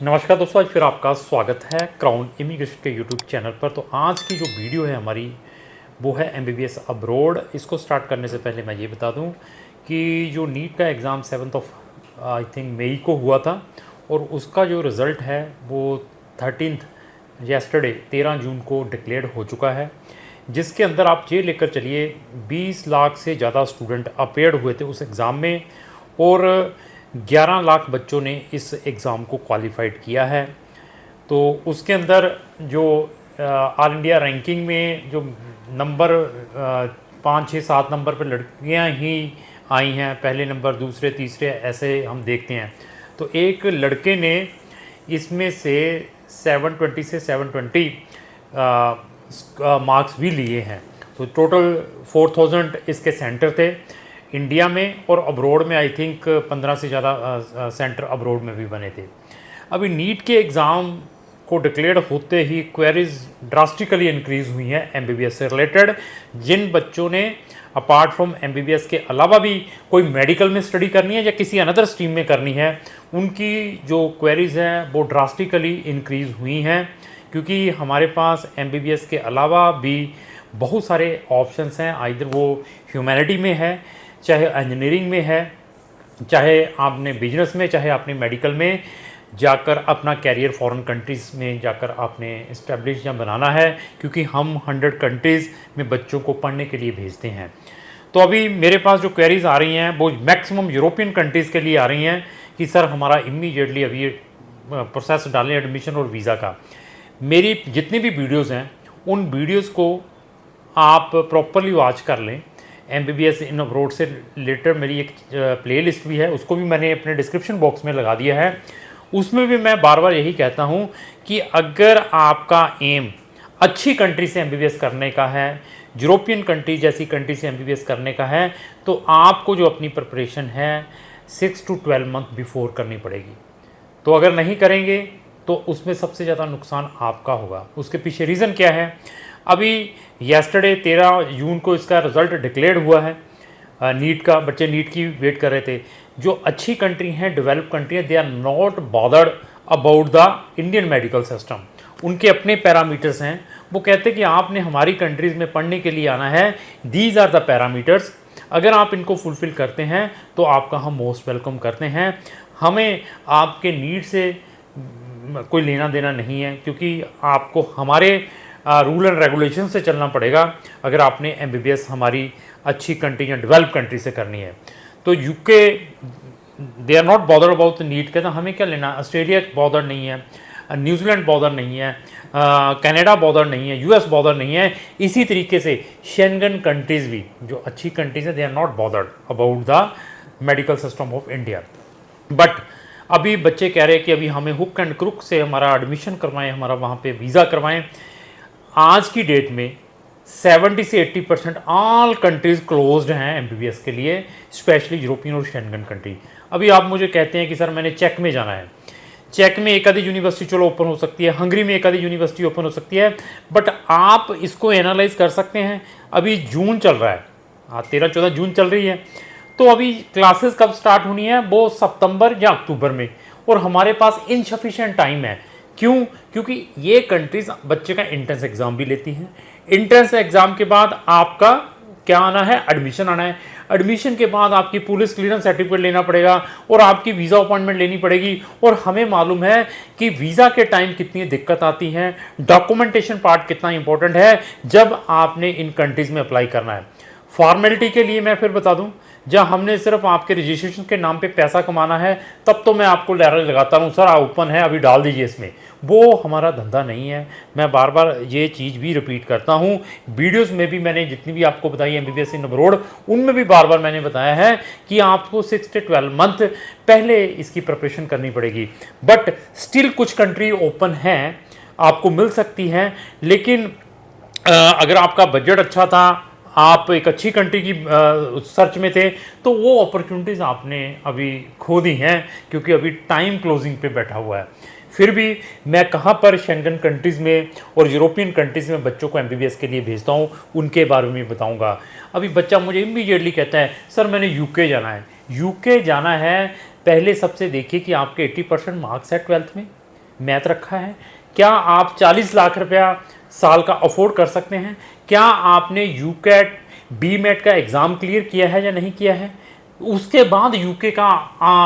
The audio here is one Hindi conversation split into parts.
नमस्कार दोस्तों, आज फिर आपका स्वागत है क्राउन इमिग्रेशन के यूट्यूब चैनल पर। तो आज की जो वीडियो है हमारी वो है एमबीबीएस अब्रॉड। इसको स्टार्ट करने से पहले मैं ये बता दूं कि जो नीट का एग्ज़ाम 7 आई थिंक मई को हुआ था और उसका जो रिज़ल्ट है वो 13 येस्टरडे 13 जून को डिक्लेयर हो चुका है, जिसके अंदर आप ये लेकर चलिए 20 लाख से ज़्यादा स्टूडेंट अपेयर हुए थे उस एग्ज़ाम में और 11 लाख बच्चों ने इस एग्ज़ाम को क्वालिफाइड किया है। तो उसके अंदर जो ऑल इंडिया रैंकिंग में जो नंबर 5, 6, 7 नंबर पर लड़कियां ही आई हैं, पहले नंबर, दूसरे, तीसरे, ऐसे हम देखते हैं। तो एक लड़के ने इसमें से 720 से 720 मार्क्स भी लिए हैं। तो टोटल 4000 इसके सेंटर थे इंडिया में, और अब्रॉड में आई थिंक 15 से ज़्यादा सेंटर अब्रॉड में भी बने थे। अभी नीट के एग्ज़ाम को डिक्लेयर होते ही क्वेरीज ड्रास्टिकली इंक्रीज़ हुई हैं एमबीबीएस से रिलेटेड। जिन बच्चों ने अपार्ट फ्रॉम एमबीबीएस के अलावा भी कोई मेडिकल में स्टडी करनी है या किसी अनदर स्ट्रीम में करनी है, उनकी जो क्वेरीज हैं वो ड्रास्टिकली इंक्रीज़ हुई हैं, क्योंकि हमारे पास एमबीबीएस के अलावा भी बहुत सारे ऑप्शंस हैं। आइदर वो ह्यूमैनिटी में है, चाहे इंजीनियरिंग में है, चाहे आपने बिजनेस में, चाहे आपने मेडिकल में जाकर अपना कैरियर फॉरेन कंट्रीज़ में जाकर आपने इस्टेब्लिश या बनाना है, क्योंकि हम 100 कंट्रीज़ में बच्चों को पढ़ने के लिए भेजते हैं। तो अभी मेरे पास जो क्वेरीज आ रही हैं वो मैक्सिमम यूरोपियन कंट्रीज़ के लिए आ रही हैं कि सर हमारा इमीडिएटली अभी प्रोसेस डालें एडमिशन और वीज़ा का। मेरी जितनी भी वीडियोज़ हैं उन वीडियोज़ को आप प्रॉपरली वॉच कर लें। एमबीबीएस इन अब्रॉड से रिलेटेड मेरी एक प्लेलिस्ट भी है, उसको भी मैंने अपने डिस्क्रिप्शन बॉक्स में लगा दिया है। उसमें भी मैं बार बार यही कहता हूँ कि अगर आपका एम अच्छी कंट्री से एमबीबीएस करने का है, यूरोपियन कंट्री जैसी कंट्री से एमबीबीएस करने का है, तो आपको जो अपनी प्रिपरेशन है 6 to 12 मंथ बिफोर करनी पड़ेगी। तो अगर नहीं करेंगे तो उसमें सबसे ज़्यादा नुकसान आपका होगा। उसके पीछे रीज़न क्या है? अभी येस्टरडे 13 जून को इसका रिज़ल्ट डिक्लेयर हुआ है नीट का। बच्चे नीट की वेट कर रहे थे। जो अच्छी कंट्री हैं, डेवलप कंट्री हैं, they are not bothered about the Indian medical system. उनके अपने पैरामीटर्स हैं। वो कहते हैं कि आपने हमारी कंट्रीज़ में पढ़ने के लिए आना है, दीज आर द पैरामीटर्स। अगर आप इनको फुलफ़िल करते हैं तो आपका हम मोस्ट वेलकम करते हैं। हमें आपके नीड से कोई लेना देना नहीं है, क्योंकि आपको हमारे रूल एंड रेगुलेशन से चलना पड़ेगा अगर आपने एमबीबीएस हमारी अच्छी कंट्री या डेवलप कंट्री से करनी है। तो UK they are not bother about NEET, कहते हमें क्या लेना। ऑस्ट्रेलिया बॉदर नहीं है, न्यूजीलैंड बॉदर नहीं है, कनाडा बॉदर नहीं है, यूएस बॉदर नहीं है। इसी तरीके से शेंगन कंट्रीज़ भी जो अच्छी कंट्रीज़ हैं, they are not bothered about the medical system of India. But अभी बच्चे कह रहे हैं कि अभी हमें हुक एंड क्रुक से हमारा एडमिशन करवाएं, हमारा वहाँ पे वीज़ा करवाएं। आज की डेट में 70 से 80% ऑल कंट्रीज़ क्लोज्ड हैं एमबीबीएस के लिए, स्पेशली यूरोपियन और शेंगन कंट्री। अभी आप मुझे कहते हैं कि सर मैंने चेक में जाना है, चेक में एक आधी यूनिवर्सिटी चलो ओपन हो सकती है, हंगरी में एक आधी यूनिवर्सिटी ओपन हो सकती है, बट आप इसको एनालाइज कर सकते हैं। अभी जून चल रहा है, 13-14 जून चल रही है, तो अभी क्लासेस कब स्टार्ट होनी है? वो सितंबर या अक्टूबर में, और हमारे पास इनसफिशिएंट टाइम है। क्यों? क्योंकि ये कंट्रीज बच्चे का एंट्रेंस एग्ज़ाम भी लेती हैं। एंट्रेंस एग्ज़ाम के बाद आपका क्या आना है? एडमिशन आना है। एडमिशन के बाद आपकी पुलिस क्लियरेंस सर्टिफिकेट लेना पड़ेगा और आपकी वीज़ा अपॉइंटमेंट लेनी पड़ेगी। और हमें मालूम है कि वीज़ा के टाइम कितनी दिक्कत आती है, डॉक्यूमेंटेशन पार्ट कितना इंपॉर्टेंट है जब आपने इन कंट्रीज़ में अप्लाई करना है। फॉर्मेलिटी के लिए मैं फिर बता दूं, जब हमने सिर्फ आपके रजिस्ट्रेशन के नाम पे पैसा कमाना है तब तो मैं आपको लहर लगाता हूँ, सर ओपन है अभी डाल दीजिए इसमें। वो हमारा धंधा नहीं है। मैं बार बार ये चीज़ भी रिपीट करता हूँ, वीडियोस में भी मैंने जितनी भी आपको बताई एमबीबीएस इन अब्रॉड, उनमें भी बार बार मैंने बताया है कि आपको 6 से 12 मंथ पहले इसकी प्रिपरेशन करनी पड़ेगी। बट स्टिल कुछ कंट्री ओपन हैं, आपको मिल सकती हैं। लेकिन अगर आपका बजट अच्छा था, आप एक अच्छी कंट्री की सर्च में थे, तो वो अपॉर्चुनिटीज़ आपने अभी खो दी हैं, क्योंकि अभी टाइम क्लोजिंग पे बैठा हुआ है। फिर भी मैं कहाँ पर शेंगन कंट्रीज़ में और यूरोपियन कंट्रीज़ में बच्चों को एमबीबीएस के लिए भेजता हूँ, उनके बारे में बताऊँगा। अभी बच्चा मुझे इमीडिएटली कहता है सर मैंने यूके जाना है। यूके जाना है, पहले सबसे देखिए कि आपके 80% मार्क्स है 12th में। मैथ रखा है? क्या आप 40 लाख रुपया साल का अफोर्ड कर सकते हैं? क्या आपने यूकेट बीमेट का एग्ज़ाम क्लियर किया है या नहीं किया है? उसके बाद यूके का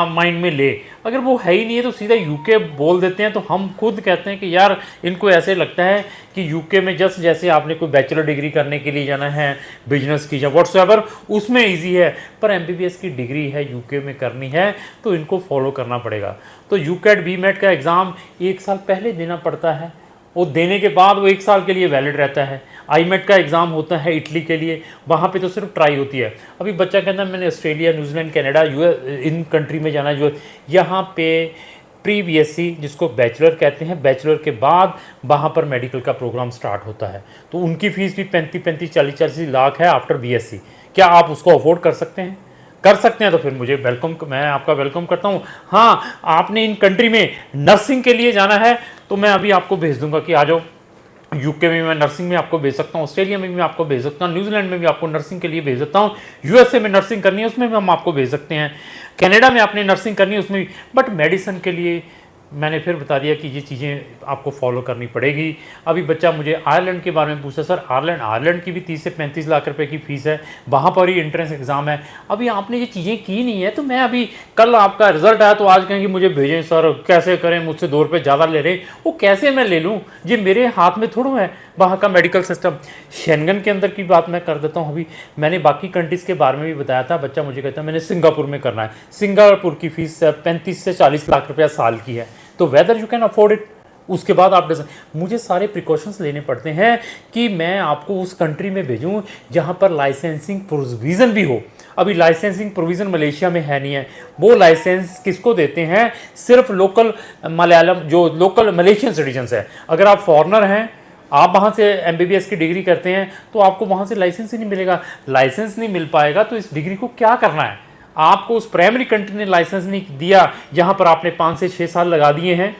माइंड में ले। अगर वो है ही नहीं है तो सीधा यूके बोल देते हैं, तो हम खुद कहते हैं कि यार इनको ऐसे लगता है कि यूके में जस्ट जैसे आपने कोई बैचलर डिग्री करने के लिए जाना है, बिजनेस की या व्हाट्सएवर, उसमें इजी है, पर एमबीबीएस की डिग्री है यूके में करनी है तो इनको फॉलो करना पड़ेगा। तो यूकेट बीमेट का एग्ज़ाम 1 साल पहले देना पड़ता है, वो देने के बाद वो 1 साल के लिए वैलिड रहता है। आईमेट का एग्ज़ाम होता है इटली के लिए, वहाँ पे तो सिर्फ ट्राई होती है। अभी बच्चा कहता है मैंने Australia, New Zealand, Canada, in country में जाना है, जो यहाँ पे प्री बीएससी जिसको बैचलर कहते हैं, बैचलर के बाद वहाँ पर मेडिकल का प्रोग्राम स्टार्ट होता है, तो उनकी फ़ीस भी 35-40 लाख है आफ्टर बीएससी। क्या आप उसको अफोर्ड कर सकते हैं? कर सकते हैं तो फिर मुझे वेलकम, मैं आपका वेलकम करता हूँ। हाँ, आपने इन कंट्री में नर्सिंग के लिए जाना है तो मैं अभी आपको भेज दूंगा कि आ जाओ। यूके में मैं नर्सिंग में आपको भेज सकता हूँ, ऑस्ट्रेलिया में भी आपको भेज सकता हूँ, न्यूजीलैंड में भी आपको नर्सिंग के लिए भेज सकता हूँ, यूएसए में नर्सिंग करनी है उसमें भी हम आपको भेज सकते हैं, कनाडा में आपने नर्सिंग करनी है उसमें भी। बट मेडिसिन के लिए मैंने फिर बता दिया कि ये चीज़ें आपको फॉलो करनी पड़ेगी। अभी बच्चा मुझे आयरलैंड के बारे में पूछा, सर आयरलैंड की भी 30 से 35 लाख रुपए की फ़ीस है, वहाँ पर ही एंट्रेंस एग्ज़ाम है। अभी आपने ये चीज़ें की नहीं है, तो मैं अभी कल आपका रिजल्ट आया तो आज कहेंगे मुझे भेजें सर, कैसे करें, मुझसे 2 रुपये ज़्यादा ले रहे, वो कैसे मैं ले लूँ? ये मेरे हाथ में थोड़ा है वहाँ का मेडिकल सिस्टम। शेंगन के अंदर की बात मैं कर देता हूँ। अभी मैंने बाकी कंट्रीज़ के बारे में भी बताया था, बच्चा मुझे कहता है मैंने सिंगापुर में करना है, सिंगापुर की फ़ीस 35 से 40 लाख रुपया साल की है, तो whether you can afford it. उसके बाद आप मुझे सारे प्रिकॉशंस लेने पड़ते हैं कि मैं आपको उस कंट्री में भेजूं जहां पर लाइसेंसिंग प्रोविज़न भी हो। अभी लाइसेंसिंग प्रोविज़न मलेशिया में है नहीं है। वो लाइसेंस किसको देते हैं? सिर्फ लोकल मलयालम, जो लोकल मलेशियन सिटीजन्स है। अगर आप फॉरनर हैं, आप वहाँ से एमबीबीएस की डिग्री करते हैं, तो आपको वहाँ से लाइसेंस ही नहीं मिलेगा। लाइसेंस नहीं मिल पाएगा तो इस डिग्री को क्या करना है? आपको उस प्राइमरी कंट्री ने लाइसेंस नहीं दिया जहाँ पर आपने 5 से 6 साल लगा दिए हैं,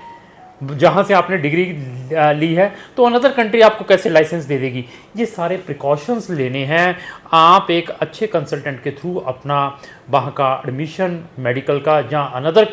जहाँ से आपने डिग्री ली है, तो अनदर कंट्री आपको कैसे लाइसेंस दे देगी? ये सारे प्रिकॉशंस लेने हैं। आप एक अच्छे कंसल्टेंट के थ्रू अपना वहाँ का एडमिशन मेडिकल का या अनदर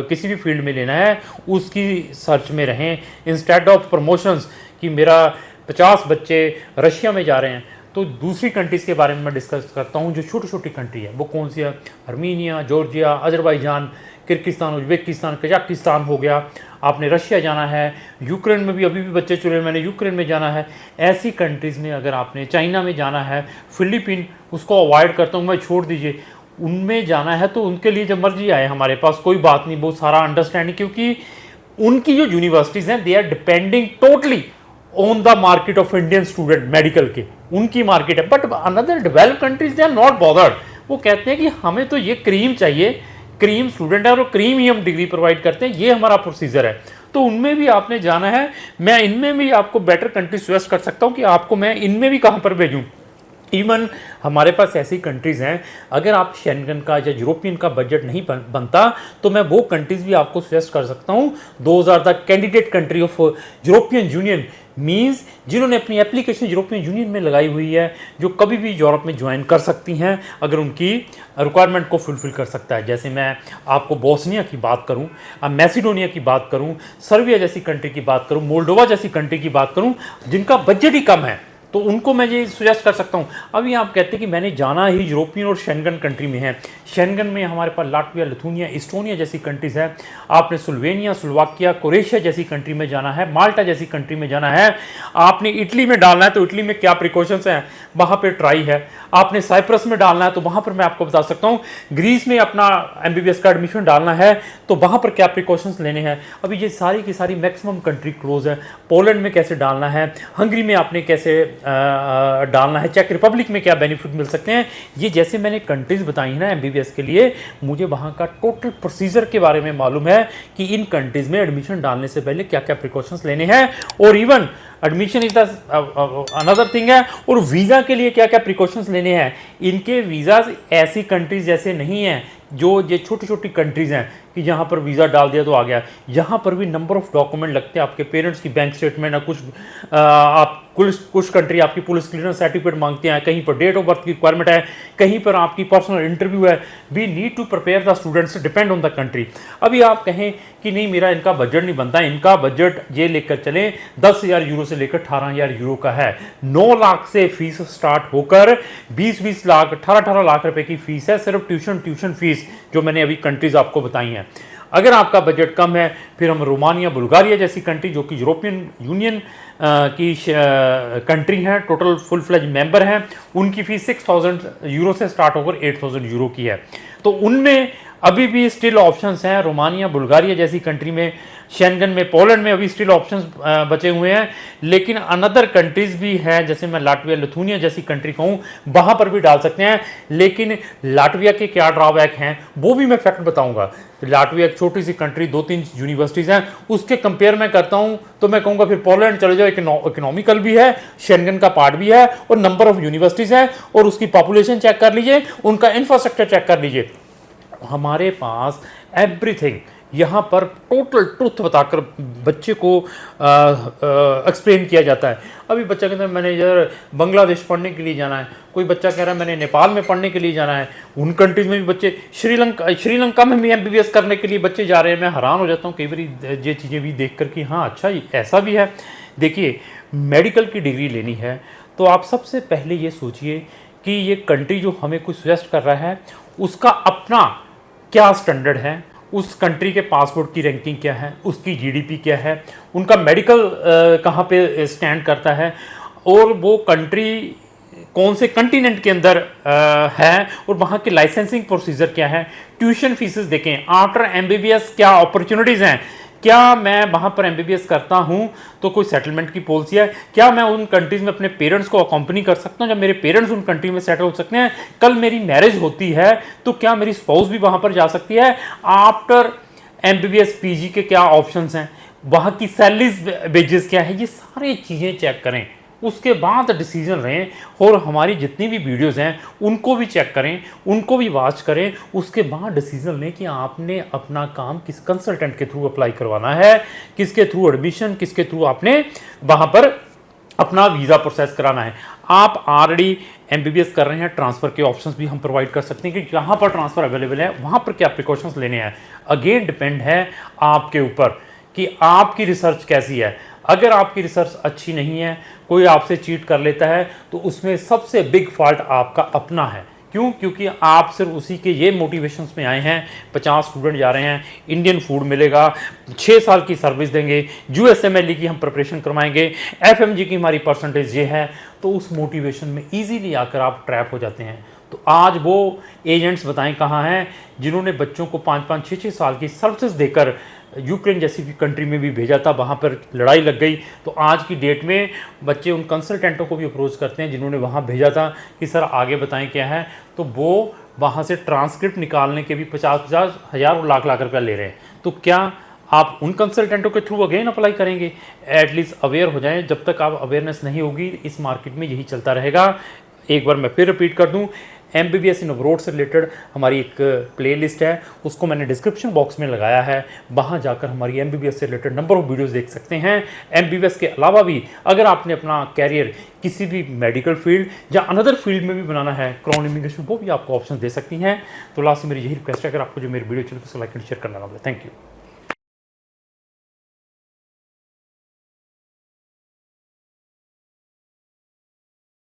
किसी भी फील्ड में लेना है, उसकी सर्च में रहें। इंस्टेड ऑफ प्रमोशंस कि मेरा 50 बच्चे रशिया में जा रहे हैं, तो दूसरी कंट्रीज़ के बारे में मैं डिस्कस करता हूँ जो छोटी छोटी कंट्री है। वो कौन सी है? Armenia, Georgia, Azerbaijan, Kyrgyzstan, Uzbekistan, Kazakhstan हो गया। आपने रशिया जाना है, यूक्रेन में भी अभी भी बच्चे चुने, मैंने यूक्रेन में जाना है। ऐसी कंट्रीज़ में अगर आपने चाइना में जाना है, फिलीपीन, उसको अवॉइड करता हूँ मैं, छोड़ दीजिए। उनमें जाना है तो उनके लिए जब मर्जी आए हमारे पास, कोई बात नहीं, बहुत सारा अंडरस्टैंडिंग, क्योंकि उनकी जो यूनिवर्सिटीज़ हैं they are depending totally on the market of Indian student medical के, उनकी मार्केट है। But another developed countries they are not bothered. वो कहते हैं कि हमें तो ये क्रीम चाहिए, क्रीम स्टूडेंट है और क्रीम ही हम डिग्री प्रोवाइड करते हैं, ये हमारा प्रोसीजर है। तो उनमें भी आपने जाना है। मैं इनमें भी आपको बेटर कंट्री सजेस्ट कर सकता हूँ कि आपको मैं इनमें भी कहाँ पर भेजूँ। इवन हमारे पास ऐसी कंट्रीज़ हैं, अगर आप शेंगन का या यूरोपियन का बजट नहीं बनता तो मैं वो कंट्रीज़ भी आपको सजेस्ट कर सकता हूँ। 2000 तक candidate country of European union means जिन्होंने अपनी एप्लीकेशन यूरोपियन यूनियन में लगाई हुई है, जो कभी भी यूरोप में ज्वाइन कर सकती हैं अगर उनकी रिक्वायरमेंट को फुलफिल कर सकता है। जैसे मैं आपको बोस्निया की बात करूं, मैसिडोनिया की बात करूं, सर्बिया जैसी कंट्री की बात करूं, मोल्डोवा जैसी कंट्री की बात करूं, जिनका बजट ही कम है, तो उनको मैं ये सजेस्ट कर सकता हूँ। अभी आप कहते हैं कि मैंने जाना ही यूरोपियन और शेंगन कंट्री में है। शेंगन में हमारे पास लाटविया, लिथुनिया, इस्टोनिया जैसी कंट्रीज़ है। आपने स्लोवेनिया, स्लोवाकिया, क्रोएशिया जैसी कंट्री में जाना है, माल्टा जैसी कंट्री में जाना है। आपने इटली में डालना है तो इटली में क्या प्रिकॉशंस हैं, वहाँ पर ट्राई है। आपने साइप्रस में डालना है तो वहाँ पर मैं आपको बता सकता हूँ। ग्रीस में अपना एमबीबीएस का एडमिशन डालना है तो वहाँ पर क्या प्रिकॉशंस लेने हैं। अभी ये सारी की सारी मैक्सिमम कंट्री क्लोज है। पोलैंड में कैसे डालना है, हंगरी में आपने कैसे डालना है, चेक रिपब्लिक में क्या बेनिफिट मिल सकते हैं, ये जैसे मैंने कंट्रीज़ बताई हैं ना एमबीबीएस के लिए, मुझे वहाँ का टोटल प्रोसीजर के बारे में मालूम है कि इन कंट्रीज़ में एडमिशन डालने से पहले क्या क्या प्रिकॉशंस लेने हैं। और even admission is the another thing है, और वीज़ा के लिए क्या क्या प्रिकॉशंस लेने हैं। इनके वीज़ाज ऐसी कंट्रीज जैसे नहीं हैं जो ये छोटी छोटी कंट्रीज़ हैं कि जहाँ पर वीज़ा डाल दिया तो आ गया। यहाँ पर भी नंबर ऑफ़ डॉक्यूमेंट लगते हैं, आपके पेरेंट्स की बैंक स्टेटमेंट, कुछ आप कुछ कंट्री आपकी पुलिस क्लियरेंस सर्टिफिकेट मांगते हैं, कहीं पर डेट ऑफ बर्थ की रिक्वायरमेंट है, कहीं पर आपकी पर्सनल इंटरव्यू है। We need to prepare the students depend on the country. अभी आप कहें कि नहीं मेरा इनका बजट नहीं बनता, इनका बजट ये लेकर चले 10,000 यूरो से लेकर 18,000 यूरो का है। 9 लाख से फीस स्टार्ट होकर 20-20 लाख 18-18 लाख रुपए की फीस है, सिर्फ ट्यूशन फीस जो मैंने अभी कंट्रीज आपको बताई हैं। अगर आपका बजट कम है फिर हम रोमानिया बुल्गारिया जैसी कंट्री जो कि यूरोपियन यूनियन की कंट्री हैं, टोटल फुल फ्लेज मेंबर हैं, उनकी फ़ीस 6,000 यूरो से स्टार्ट होकर 8,000 यूरो की है। तो उनमें अभी भी स्टिल ऑप्शंस हैं। रोमानिया बुल्गारिया जैसी कंट्री में, शेंगन में, पोलैंड में अभी स्टिल ऑप्शंस बचे हुए हैं। लेकिन अनदर कंट्रीज़ भी हैं, जैसे मैं लाटविया लिथुनिया जैसी कंट्री कहूँ, वहाँ पर भी डाल सकते हैं। लेकिन लाटविया के क्या ड्रॉबैक हैं वो भी मैं फैक्ट बताऊँगा। लाटविया एक छोटी सी कंट्री, 2-3 यूनिवर्सिटीज़ हैं, उसके कंपेयर मैं करता हूँ तो मैं कहूँगा फिर पोलैंड चले जाओ, इकोनॉमिकल भी है, शेंगन का पार्ट भी है और नंबर ऑफ यूनिवर्सिटीज़ हैं, और उसकी पॉपुलेशन चेक कर लीजिए, उनका इंफ्रास्ट्रक्चर चेक कर लीजिए। हमारे पास एवरीथिंग यहाँ पर टोटल ट्रुथ बताकर बच्चे को एक्सप्लेन किया जाता है। अभी बच्चा कहता है मैंने यार बांग्लादेश पढ़ने के लिए जाना है, कोई बच्चा कह रहा है मैंने नेपाल में पढ़ने के लिए जाना है, उन कंट्रीज़ में भी बच्चे, श्रीलंका में भी MBBS करने के लिए बच्चे जा रहे हैं। मैं हैरान हो जाता हूँ कई बार ये चीज़ें भी देख कर कि हाँ अच्छा ऐसा भी है। देखिए, मेडिकल की डिग्री लेनी है तो आप सबसे पहले ये सोचिए कि ये कंट्री जो हमें कुछ सजेस्ट कर रहा है उसका अपना क्या स्टैंडर्ड है, उस कंट्री के पासपोर्ट की रैंकिंग क्या है, उसकी GDP क्या है, उनका मेडिकल कहाँ पे स्टैंड करता है, और वो कंट्री कौन से कंटिनेंट के अंदर है, और वहाँ के लाइसेंसिंग प्रोसीजर क्या है, ट्यूशन फीसेस देखें, आफ्टर MBBS क्या अपॉर्चुनिटीज़ हैं, क्या मैं वहाँ पर MBBS करता हूँ तो कोई सेटलमेंट की पॉलिसी है, क्या मैं उन कंट्रीज़ में अपने पेरेंट्स को अकम्पनी कर सकता हूँ, जब मेरे पेरेंट्स उन कंट्री में सेटल हो सकते हैं, कल मेरी मैरिज होती है तो क्या मेरी स्पाउस भी वहाँ पर जा सकती है, आफ्टर MBBS PG के क्या ऑप्शंस हैं, वहाँ की सैलरीज वेजेस क्या है, ये सारी चीज़ें चेक करें, उसके बाद डिसीजन लें। और हमारी जितनी भी वीडियोस हैं उनको भी चेक करें, उनको भी वॉच करें, उसके बाद डिसीजन लें कि आपने अपना काम किस कंसल्टेंट के थ्रू अप्लाई करवाना है, किसके थ्रू एडमिशन, किसके थ्रू आपने वहाँ पर अपना वीज़ा प्रोसेस कराना है। आप ऑलरेडी MBBS कर रहे हैं, ट्रांसफ़र के ऑप्शंस भी हम प्रोवाइड कर सकते हैं कि जहाँ पर ट्रांसफ़र अवेलेबल है वहाँ पर क्या प्रिकॉशंस लेने हैं। अगेन डिपेंड है आपके ऊपर कि आपकी रिसर्च कैसी है। अगर आपकी रिसर्च अच्छी नहीं है, कोई आपसे चीट कर लेता है, तो उसमें सबसे बिग फॉल्ट आपका अपना है। क्यों? क्योंकि आप सिर्फ उसी के ये मोटिवेशंस में आए हैं। 50 स्टूडेंट जा रहे हैं, इंडियन फूड मिलेगा, 6 साल की सर्विस देंगे, USMLE की हम प्रिपरेशन करवाएंगे, FMG की हमारी परसेंटेज ये है, तो उस मोटिवेशन में ईजीली आकर आप ट्रैप हो जाते हैं। तो आज वो एजेंट्स बताएं कहाँ हैं जिन्होंने बच्चों को 5-5, 6-6 साल की सर्विसेज देकर यूक्रेन जैसी कंट्री में भी भेजा था, वहाँ पर लड़ाई लग गई। तो आज की डेट में बच्चे उन कंसल्टेंटों को भी अप्रोच करते हैं जिन्होंने वहाँ भेजा था कि सर आगे बताएं क्या है, तो वो वहाँ से ट्रांसक्रिप्ट निकालने के भी 50-50 हज़ार और लाख रुपया ले रहे हैं। तो क्या आप उन कंसल्टेंटों के थ्रू अगेन अप्लाई करेंगे? एटलीस्ट अवेयर हो जाएं। जब तक आप अवेयरनेस नहीं होगी इस मार्केट में यही चलता रहेगा। एक बार मैं फिर रिपीट कर दूं, MBBS इन अब्रॉड से रिलेटेड हमारी एक प्लेलिस्ट है, उसको मैंने डिस्क्रिप्शन बॉक्स में लगाया है, वहाँ जाकर हमारी MBBS से रिलेटेड नंबर ऑफ वीडियोस देख सकते हैं। MBBS के अलावा भी अगर आपने अपना कैरियर किसी भी मेडिकल फील्ड या अनदर फील्ड में भी बनाना है, क्राउन इमिग्रेशन, वो भी आपको ऑप्शन दे सकती हैं। तो लास्ट में मेरी यही रिक्वेस्ट है, अगर आपको जो मेरी वीडियो चैनल को लाइक एंड शेयर करना होगा। Thank you.